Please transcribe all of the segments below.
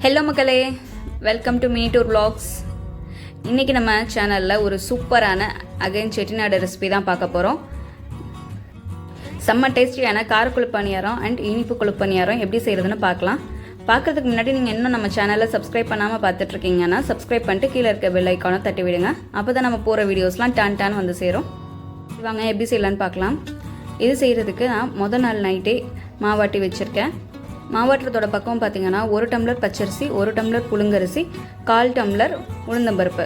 Hello மக்களே, welcome to mini tour vlogs. இன்றைக்கி நம்ம சேனலில் ஒரு சூப்பரான அகைன் செட்டிநாடு ரெசிபி தான் பார்க்க போகிறோம். செம்ம டேஸ்டியான கார குழி பணியாரம் அண்ட் இனிப்பு குழி பணியாரம் எப்படி செய்கிறதுன்னு பார்க்கலாம். பார்க்குறதுக்கு முன்னாடி நீங்கள் இன்னும் நம்ம சேனலில் சப்ஸ்கிரைப் பண்ணாமல் பார்த்துட்ருக்கீங்கன்னா சப்ஸ்கிரைப் பண்ணிட்டு கீழே இருக்க பெல் ஐக்கானை தட்டி விடுங்க. அப்போ தான் நம்ம போகிற வீடியோஸ்லாம் டான் வந்து சேரும். வாங்க எப்படி செய்யலான்னு பார்க்கலாம். இது செய்கிறதுக்கு நான் முதல் நாள் நைட்டே மாவாட்டி வச்சுருக்கேன். மாவாட்டுறதோட பக்கம் பார்த்திங்கன்னா 1 டம்ளர் பச்சரிசி, 1 டம்ளர் புழுங்கரிசி, 1/4 டம்ளர் உளுந்தம்பருப்பு,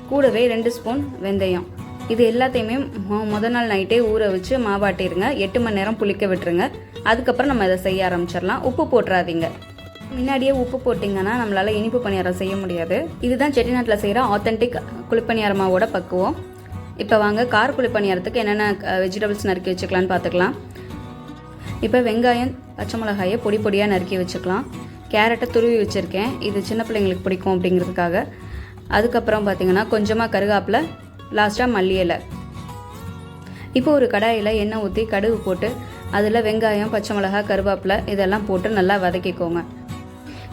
கூடவே 2 ஸ்பூன் வெந்தயம். இது எல்லாத்தையுமே முதல் நாள் நைட்டே ஊற வச்சு மாவாட்டிடுங்க. 8 மணி நேரம் புளிக்க விட்டுருங்க. அதுக்கப்புறம் நம்ம இதை செய்ய ஆரம்பிச்சிடலாம். உப்பு போட்டுறாதீங்க. முன்னாடியே உப்பு போட்டிங்கன்னா நம்மளால் இனிப்பு பணியாரம் செய்ய முடியாது. இதுதான் செட்டிநாட்டில் செய்கிற ஆத்தென்டிக் குழிப்பணியாரமாவோட பக்குவம். இப்போ வாங்க கார குழி பணியாரத்துக்கு என்னென்ன வெஜிடபிள்ஸ் நறுக்கி வச்சுக்கலான்னு பார்த்துக்கலாம். இப்போ வெங்காயம், பச்சை மிளகாயை பொடி பொடியாக நறுக்கி வச்சுக்கலாம். கேரட்டை துருவி வச்சுருக்கேன், இது சின்ன பிள்ளைங்களுக்கு பிடிக்கும் அப்படிங்கிறதுக்காக. அதுக்கப்புறம் பார்த்திங்கன்னா கொஞ்சமாக கருவேப்பிலை, லாஸ்ட்டாக மல்லி இலை. இப்போ ஒரு கடாயில் எண்ணெய் ஊற்றி கடுகு போட்டு அதில் வெங்காயம், பச்சை மிளகாய், கருவேப்பிலை இதெல்லாம் போட்டு நல்லா வதக்கிக்கோங்க.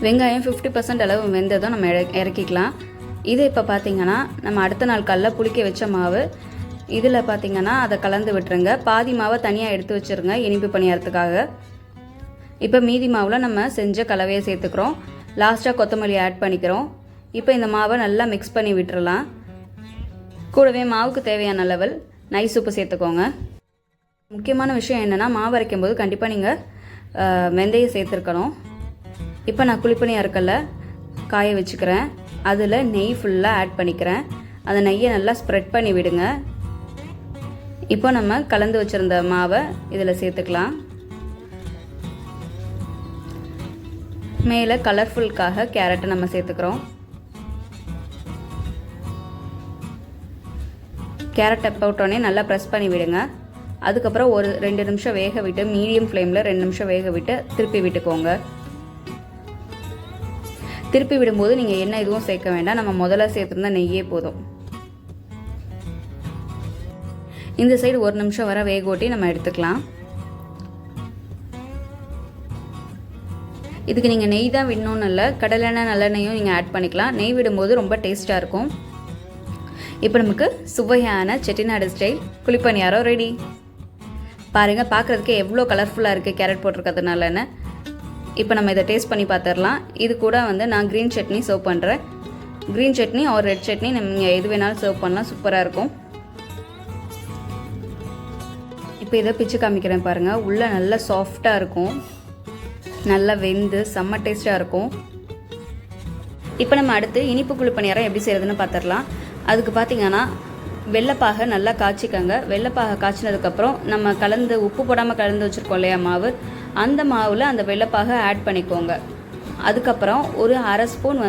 வெங்காயம் 50% அளவு வெந்ததும் நம்ம இறக்கிக்கலாம். இது இப்போ பார்த்திங்கன்னா நம்ம அடுத்த நாள் காலைல புளிக்க வச்ச மாவு. இதில் பார்த்திங்கன்னா அதை கலந்து விட்டுருங்க. பாதி மாவை தனியாக எடுத்து வச்சுருங்க இனிப்பு பணியாரத்துக்காக. இப்போ மீதி மாவில் நம்ம செஞ்ச கலவையை சேர்த்துக்கிறோம். லாஸ்ட்டாக கொத்தமல்லி ஆட் பண்ணிக்கிறோம். இப்போ இந்த மாவை நல்லா மிக்ஸ் பண்ணி விட்டுறலாம். கூடவே மாவுக்கு தேவையான லெவல் நைஸ் உப்பு சேர்த்துக்கோங்க. முக்கியமான விஷயம் என்னென்னா, மாவு அரைக்கும் போது கண்டிப்பாக நீங்கள் வெந்தயம் சேர்த்துருக்கணும். இப்போ நான் குழிப்பணியாரக்கல்ல காய வச்சுக்கிறேன். அதில் நெய் ஃபுல்லாக ஆட் பண்ணிக்கிறேன். அந்த நெய்யை நல்லா ஸ்ப்ரெட் பண்ணி விடுங்க. இப்போ நம்ம கலந்து வச்சுருந்த மாவை இதில் சேர்த்துக்கலாம். மேலே கலர்ஃபுல்காக கேரட்டை நம்ம சேர்த்துக்கிறோம். கேரட்டை போட்டோன்னே நல்லா ப்ரெஸ் பண்ணி விடுங்க. அதுக்கப்புறம் ஒரு 2 நிமிஷம் வேக விட்டு, மீடியம் ஃப்ளேமில் 2 நிமிஷம் வேக விட்டு திருப்பி விட்டுக்கோங்க. திருப்பி விடும்போது நீங்கள் எண்ணெய் எதுவும் சேர்க்க வேண்டாம். நம்ம முதல்ல சேர்த்துருந்தா நெய்யே போதும். இந்த சைடு 1 நிமிஷம் வர வேக ஓட்டி நம்ம எடுத்துக்கலாம். இதுக்கு நீங்கள் நெய் தான் விடணும்னு இல்லை, கடலெண்ணெய் நல்லெண்ணெயும் நீங்கள் ஆட் பண்ணிக்கலாம். நெய் விடும்போது ரொம்ப டேஸ்ட்டாக இருக்கும். இப்போ நமக்கு சுவையான செட்டிநாடு ஸ்டைல் குழிப்பணியாரம் ரெடி. பாருங்கள், பார்க்குறதுக்கு எவ்வளோ கலர்ஃபுல்லாக இருக்குது கேரட் போட்டிருக்கிறதுனாலன்னு. இப்போ நம்ம இதை டேஸ்ட் பண்ணி பார்த்துடலாம். இது கூட நான் க்ரீன் சட்னி சர்வ் பண்ணுறேன். Green chutney or red chutney நீங்கள் எது வேணாலும் சர்வ் பண்ணலாம். சூப்பராக இருக்கும். இப்போ இதை பிச்சு காமிக்கிறேன் பாருங்கள். உள்ளே நல்லா சாஃப்டாக இருக்கும், நல்லா வெந்து செம்ம டேஸ்ட்டாக இருக்கும். இப்போ நம்ம அடுத்து இனிப்பு குழி பணியாரம் எப்படி செய்கிறதுன்னு பார்த்துடலாம். அதுக்கு பார்த்திங்கன்னா வெள்ளைப்பாகை நல்லா காய்ச்சிக்கங்க. வெள்ளைப்பாகை காய்ச்சினதுக்கப்புறம் நம்ம கலந்து உப்பு போடாமல் கலந்து வச்சுருக்கோம் இல்லையா மாவு, அந்த மாவில் அந்த வெள்ளைப்பாகை ஆட் பண்ணிக்கோங்க. அதுக்கப்புறம் ஒரு 1/2 ஸ்பூன்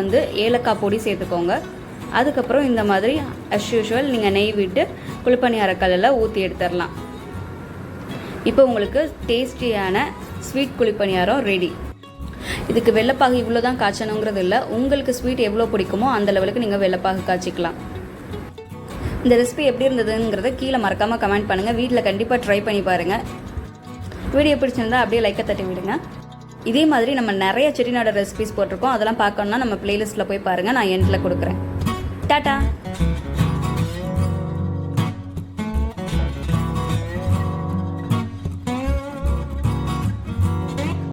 ஏலக்காய் பொடி சேர்த்துக்கோங்க. அதுக்கப்புறம் இந்த மாதிரி அஸ் யூஷுவல் நீங்கள் நெய் விட்டு குழிப்பணியாரக்கல்லில் ஊற்றி எடுத்துடலாம். இப்போ உங்களுக்கு டேஸ்டியான ஸ்வீட் குழிப்பணியாரம் ரெடி. இதுக்கு வெள்ளைப்பாகு இவ்வளோ தான் காய்ச்சணுங்கிறது இல்லை. உங்களுக்கு ஸ்வீட் எவ்வளோ பிடிக்குமோ அந்த லெவலுக்கு நீங்கள் வெள்ளைப்பாகு காய்ச்சிக்கலாம். இந்த ரெசிபி எப்படி இருந்ததுங்கிறத கீழே மறக்காமல் கமெண்ட் பண்ணுங்கள். வீட்டில் கண்டிப்பாக ட்ரை பண்ணி பாருங்கள். வீடியோ பிடிச்சிருந்தா அப்படியே லைக்கை தட்டி விடுங்க. இதே மாதிரி நம்ம நிறைய செட்டிநாடு ரெசிபிஸ் போட்டிருக்கோம். அதெல்லாம் பார்க்கணுன்னா நம்ம பிளேலிஸ்ட்டில் போய் பாருங்கள். நான் எண்டில் கொடுக்குறேன். டாட்டா.